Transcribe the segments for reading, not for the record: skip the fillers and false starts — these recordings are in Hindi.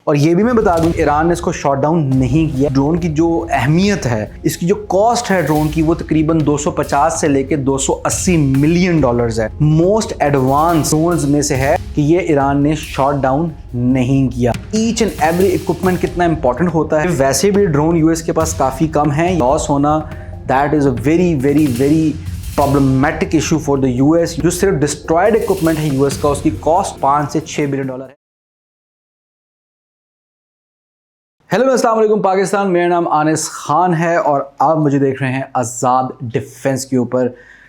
और ये भी मैं बता दूं, ईरान ने इसको शॉट डाउन नहीं किया। ड्रोन की जो अहमियत है, इसकी जो कॉस्ट है ड्रोन की, वो तकरीबन 250 से लेके 280 मिलियन डॉलर्स है। मोस्ट एडवांस ड्रोन्स में से है कि ये ईरान ने शॉट डाउन नहीं किया। ईच एंड एवरी इक्विपमेंट कितना इंपॉर्टेंट होता है। वैसे भी ड्रोन यूएस के पास काफ़ी कम है। लॉस होना that is a very very very problematic issue for the US. जो सिर्फ डिस्ट्रॉयड इक्विपमेंट है यूएस का, उसकी कॉस्ट 5 से 6 बिलियन डॉलर है। हेलो अस्सलाम वालेकुम पाकिस्तान, मेरा नाम आनिस खान है और आप मुझे देख रहे हैं आज़ाद डिफेंस के ऊपर।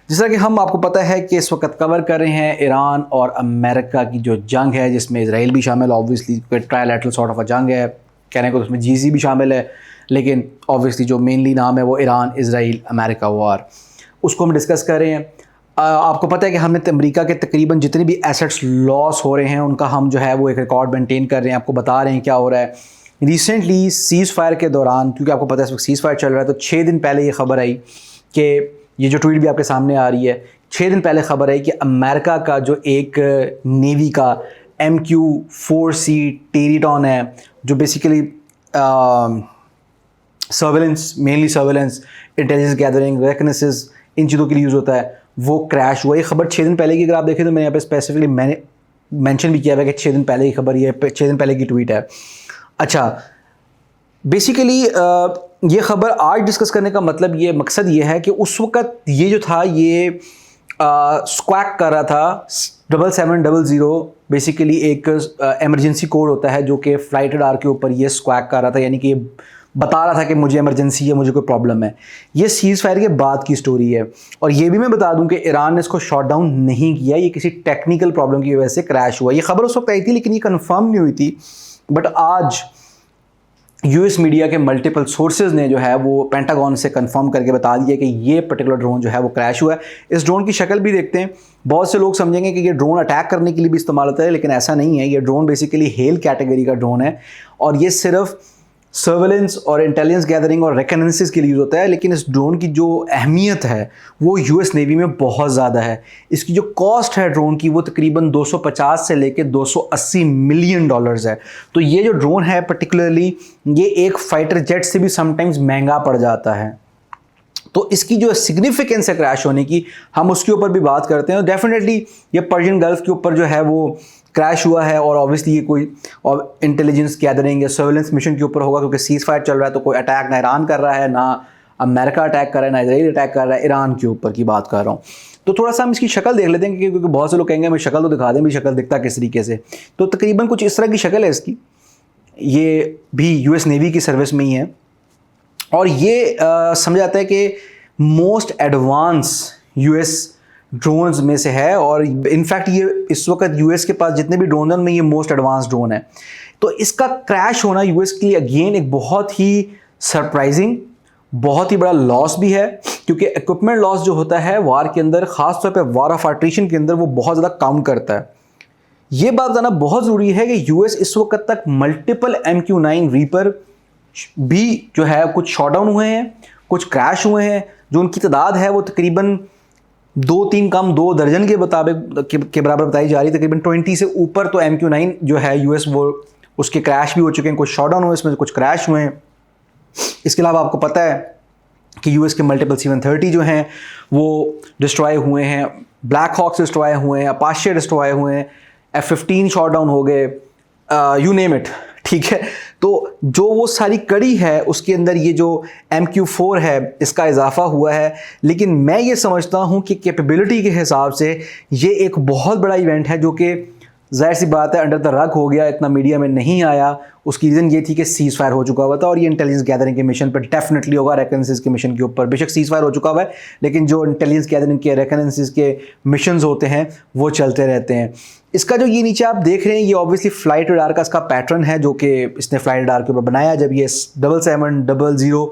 जैसा कि हम आपको पता है कि इस वक्त कवर कर रहे हैं ईरान और अमेरिका की जो जंग है, जिसमें इसराइल भी शामिल है। ऑब्वियसली ट्रायलैटरल सॉर्ट ऑफ अ जंग है, कहने को तो उसमें जीसी भी शामिल है, लेकिन ऑब्वियसली जो मेनली नाम है वो ईरान इसराइल अमेरिका वार, उसको हम डिस्कस कर रहे हैं। आपको पता है कि हमने अमेरिका के तकरीबन जितने भी एसेट्स लॉस हो रहे हैं उनका हम जो है वो एक रिकॉर्ड मेंटेन कर रहे हैं, आपको बता रहे हैं क्या हो रहा है। रिसेंटली सीज़ फायर के दौरान, क्योंकि आपको पता है इस वक्त सीज़ फायर चल रहा है, तो 6 दिन पहले ये खबर आई कि ये जो ट्वीट भी आपके सामने आ रही है, 6 दिन पहले खबर आई कि अमेरिका का जो एक नेवी का MQ-4C टेरिटॉन है, जो basically surveillance, mainly surveillance, intelligence gathering, reconnaissance, इन चीज़ों के लिए यूज़ होता है, वो क्रैश हुआ। ये खबर 6 दिन पहले की अगर आप देखें तो मैंने यहाँ पे स्पेसिफिकली मैंने मेंशन भी किया हुआ है कि 6 दिन पहले की खबर, ये 6 दिन पहले की ट्वीट है। अच्छा, बेसिकली ये खबर आज डिस्कस करने का मतलब, ये मकसद ये है कि उस वक़्त ये जो था ये स्क्वैक कर रहा था 7700। बेसिकली एक एमरजेंसी कोड होता है जो कि फ्लाइट रडार के ऊपर ये स्क्वैक कर रहा था, यानी कि ये बता रहा था कि मुझे इमरजेंसी है, मुझे कोई प्रॉब्लम है। ये सीज़ फायर के बाद की स्टोरी है। और ये भी मैं बता दूं कि ईरान ने इसको शॉट डाउन नहीं किया, ये किसी टेक्निकल प्रॉब्लम की वजह से क्रैश हुआ। ये खबर उस वक्त आई थी लेकिन ये कंफर्म नहीं हुई थी, बट आज यूएस मीडिया के मल्टीपल सोर्सेज ने जो है वो पेंटागन से कंफर्म करके बता दिया कि ये पर्टिकुलर ड्रोन जो है वो क्रैश हुआ है। इस ड्रोन की शक्ल भी देखते हैं। बहुत से लोग समझेंगे कि ये ड्रोन अटैक करने के लिए भी इस्तेमाल होता है, लेकिन ऐसा नहीं है। ये ड्रोन बेसिकली हेल कैटेगरी का ड्रोन है और ये सिर्फ सर्वेलेंस और इंटेलिजेंस गैदरिंग और रिकनेंसिस के लिए यूज़ होता है। लेकिन इस ड्रोन की जो अहमियत है वो यूएस नेवी में बहुत ज़्यादा है। इसकी जो कॉस्ट है ड्रोन की वो तकरीबन 250 से लेके 280 मिलियन डॉलर्स है। तो ये जो ड्रोन है पर्टिकुलरली, ये एक फाइटर जेट से भी समटाइम्स महंगा पड़ जाता है। तो इसकी जो सिग्निफिकेंस है क्रैश होने की, हम उसके ऊपर भी बात करते हैं। डेफिनेटली ये पर्शियन गल्फ के ऊपर जो है वो क्रैश हुआ है और ऑब्वियसली ये कोई और इंटेलिजेंस गैदरिंग या सर्वेलेंस मिशन के ऊपर होगा, क्योंकि सीज़ फायर चल रहा है। तो कोई अटैक ना ईरान कर रहा है, ना अमेरिका अटैक कर रहा है, ना इसराइल अटैक कर रहा है, ईरान के ऊपर की बात कर रहा हूँ। तो थोड़ा सा हम इसकी शक्ल देख लेते हैं, क्योंकि बहुत से लोग कहेंगे हमें शक्ल तो दिखा दें, मेरी शक्ल दिखता किस तरीके से। तो तकरीबन कुछ इस तरह की शक्ल है इसकी। ये भी यूएस नेवी की सर्विस में ही है और ये समझ आता है कि मोस्ट एडवांस यूएस ड्रोन्स में से है। और इनफैक्ट ये इस वक्त यूएस के पास जितने भी ड्रोन हैं उनमें ये मोस्ट एडवांस ड्रोन है। तो इसका क्रैश होना यूएस के लिए अगेन एक बहुत ही सरप्राइजिंग, बहुत ही बड़ा लॉस भी है, क्योंकि इक्विपमेंट लॉस जो होता है वार के अंदर, खासतौर पे वार ऑफ अट्रिशन के अंदर, वो बहुत ज़्यादा काउंट करता है। ये बात बताना बहुत ज़रूरी है कि यूएस इस वक्त तक मल्टीपल MQ-9 रीपर भी जो है कुछ शॉट डाउन हुए हैं, कुछ क्रैश हुए हैं। जो उनकी तादाद है वो तकरीबन 2-3 कम 2 दर्जन के मुताबिक के बराबर बताई जा रही है। तकरीबन 20 से ऊपर तो MQ-9 जो है यूएस वो उसके क्रैश भी हो चुके हैं, कुछ शॉट डाउन हुए, इसमें कुछ क्रैश हुए हैं। इसके अलावा आपको पता है कि यूएस के मल्टीपल C-130 जो हैं वो डिस्ट्रॉय हुए हैं, ब्लैक हॉक्स डिस्ट्रॉय हुए हैं, अपाचे डिस्ट्रॉय हुए हैं, F-15 शॉट डाउन हो गए, यू नेम इट, ठीक है। तो जो वो सारी कड़ी है उसके अंदर ये जो MQ-4 है इसका इजाफा हुआ है। लेकिन मैं ये समझता हूँ कि कैपेबिलिटी के हिसाब से ये एक बहुत बड़ा इवेंट है, जो कि ज़ाहिर सी बात है अंडर द रग हो गया, इतना मीडिया में नहीं आया। उसकी रीज़न ये थी कि सीज़ फायर हो चुका हुआ था और ये इंटेलिजेंस गैदरिंग के मिशन पर डेफिनेटली होगा, रेकनेंसिस के मिशन के ऊपर। बेशक सीज़ फायर हो चुका हुआ है, लेकिन जो इंटेलिजेंस गैदरिंग के रेकनेंसिस के मिशंस होते हैं वो चलते रहते हैं। इसका जो ये नीचे आप देख रहे हैं, ये ऑब्वियसली फ्लाइट रडार का इसका पैटर्न है, जो कि इसने फ्लाइट रडार के ऊपर बनाया। जब ये 7700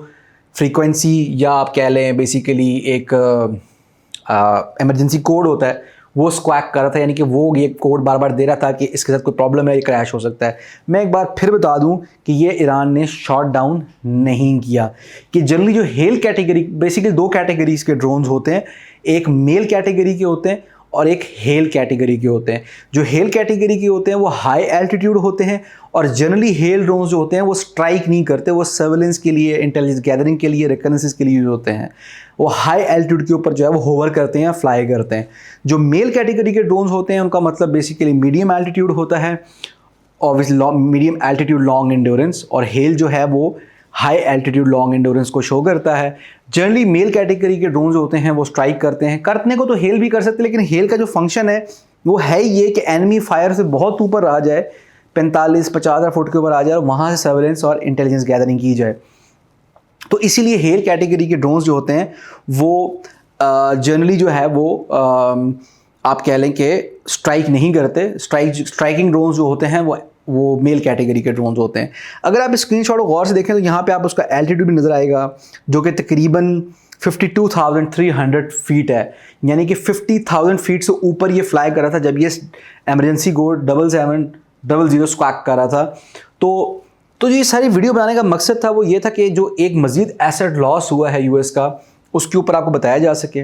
फ्रीक्वेंसी, या आप कह लें बेसिकली एक एमरजेंसी कोड होता है, वो स्क्वैक कर रहा था, यानी कि वो ये कोड बार बार दे रहा था कि इसके साथ कोई प्रॉब्लम है, ये क्रैश हो सकता है। मैं एक बार फिर बता दूं कि ये ईरान ने शॉट डाउन नहीं किया। कि जनरली जो हेल कैटेगरी, बेसिकली 2 कैटेगरीज के ड्रोन्स होते हैं, एक मेल कैटेगरी के होते हैं और एक हेल कैटेगरी के होते हैं। जो हेल कैटेगरी के होते हैं वो हाई एल्टीट्यूड होते हैं और जनरली हेल ड्रोन्स जो होते हैं वो स्ट्राइक नहीं करते, वो सर्वेलेंस के लिए, इंटेलिजेंस गैदरिंग के लिए, रिकनेसेंस के लिए यूज होते हैं। वो हाई एल्टीट्यूड के ऊपर जो है वो होवर करते हैं या फ्लाई करते हैं। जो मेल कैटेगरी के ड्रोन्स होते हैं उनका मतलब बेसिकली मीडियम एल्टीट्यूड होता है, obviously medium altitude long endurance, और हेल जो है वो हाई एल्टीट्यूड लॉन्ग एंड्योरेंस को शो करता है। जनरली मेल कैटेगरी के ड्रोन्स होते हैं वो स्ट्राइक करते हैं, करने को तो हेल भी कर सकते हैं, लेकिन हेल का जो फंक्शन है वो है ये कि एनिमी फायर से बहुत ऊपर आ जाए, 45-50 फुट के ऊपर आ जाए और वहाँ से सर्वेलेंस और इंटेलिजेंस गैदरिंग की जाए। तो इसीलिए हेल कैटेगरी के ड्रोन्स जो होते हैं वो जनरली जो है वो आप कह लें कि स्ट्राइक नहीं करते। स्ट्राइकिंग ड्रोन्स जो होते हैं वो मेल कैटेगरी के ड्रोन्स होते हैं। अगर आप स्क्रीनशॉट को गौर से देखें तो यहाँ पे आप उसका एल्टीट्यूड भी नज़र आएगा जो कि तकरीबन 52,300 फीट है, यानी कि 50,000 फीट से ऊपर ये फ्लाई कर रहा था जब ये एमरजेंसी कोड 7700 स्क्वैक कर रहा था। तो ये सारी वीडियो बनाने का मकसद था वो ये था कि जो एक मज़ीद एसेट लॉस हुआ है यूएस का उसके ऊपर आपको बताया जा सके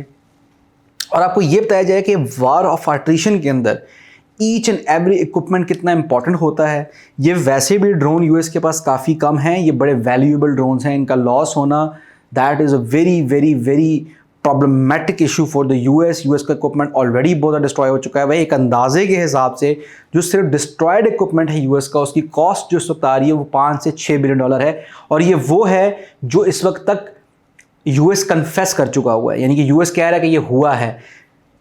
और आपको ये बताया जाए कि वार ऑफ अट्रिशन के अंदर ईच एंड एवरी इक्विपमेंट कितना इंपॉर्टेंट होता है। ये वैसे भी ड्रोन यूएस के पास काफ़ी कम हैं, ये बड़े वैल्यूएबल ड्रोन्स हैं, इनका लॉस होना that is a very very very problematic issue for the US का इक्विपमेंट ऑलरेडी बहुत डिस्ट्रॉय हो चुका है। वही एक अंदाजे के हिसाब से जो सिर्फ डिस्ट्रॉयड इक्विपमेंट है यूएस का, उसकी कॉस्ट जो इस वक्त आ रही है वो $5 से $6 बिलियन है, और ये वो है जो इस वक्त तक यूएस कन्फेस कर चुका हुआ है, यानी कि यूएस कह रहा है कि ये हुआ है।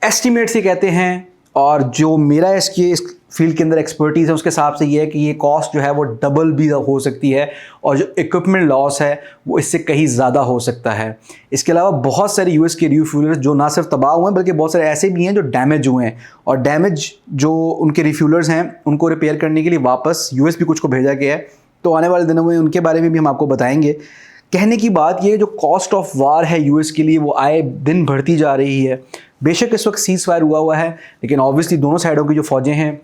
एस्टिमेट से कहते हैं, और जो मेरा इस फील्ड के अंदर एक्सपर्टीज़ है उसके हिसाब से ये है कि ये कॉस्ट जो है वो डबल भी हो सकती है और जो इक्विपमेंट लॉस है वो इससे कहीं ज़्यादा हो सकता है। इसके अलावा बहुत सारे यूएस के रिफ्यूलर्स जो ना सिर्फ तबाह हुए हैं बल्कि बहुत सारे ऐसे भी हैं जो डैमेज हुए हैं, और डैमेज जो उनके रिफ्यूलर्स हैं उनको रिपेयर करने के लिए वापस यूएस भी कुछ को भेजा गया है। तो आने वाले दिनों में उनके बारे में भी हम आपको बताएंगे। कहने की बात ये जो कॉस्ट ऑफ वार है यूएस के लिए वो आए दिन बढ़ती जा रही है। बेशक इस वक्त सीज फायर हुआ है, लेकिन ऑब्वियसली दोनों साइडों की जो फ़ौजें हैं,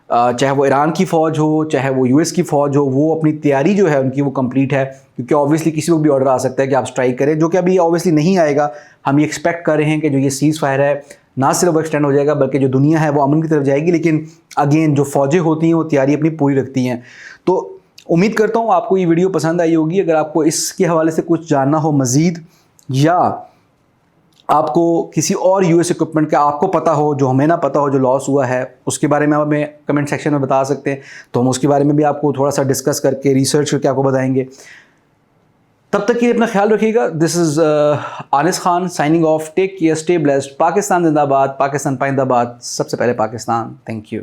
चाहे वो ईरान की फ़ौज हो चाहे वो यूएस की फ़ौज हो, वो अपनी तैयारी जो है उनकी वो कंप्लीट है, क्योंकि ऑब्वियसली किसी को भी ऑर्डर आ सकता है कि आप स्ट्राइक करें, जो कि अभी ऑब्वियसली नहीं आएगा। हम ये एक्सपेक्ट कर रहे हैं कि जो ये सीज फायर है ना सिर्फ वो एक्सटेंड हो जाएगा बल्कि जो दुनिया है वो अमन की तरफ जाएगी, लेकिन अगेन जो फ़ौजें होती हैं वो तैयारी अपनी पूरी रखती हैं। तो उम्मीद करता हूँ आपको ये वीडियो पसंद आई होगी। अगर आपको इसके हवाले से कुछ जानना हो मज़ीद, या आपको किसी और यूएस इक्विपमेंट का आपको पता हो जो हमें ना पता हो जो लॉस हुआ है, उसके बारे में आप हमें कमेंट सेक्शन में बता सकते हैं, तो हम उसके बारे में भी आपको थोड़ा सा डिस्कस करके रिसर्च करके आपको बताएंगे। तब तक के लिए अपना ख्याल रखिएगा। This is Anis Khan signing off. Take care, stay blessed. Pakistan जिंदाबाद, पाकिस्तान पाइंदाबाद, सबसे पहले पाकिस्तान। Thank you.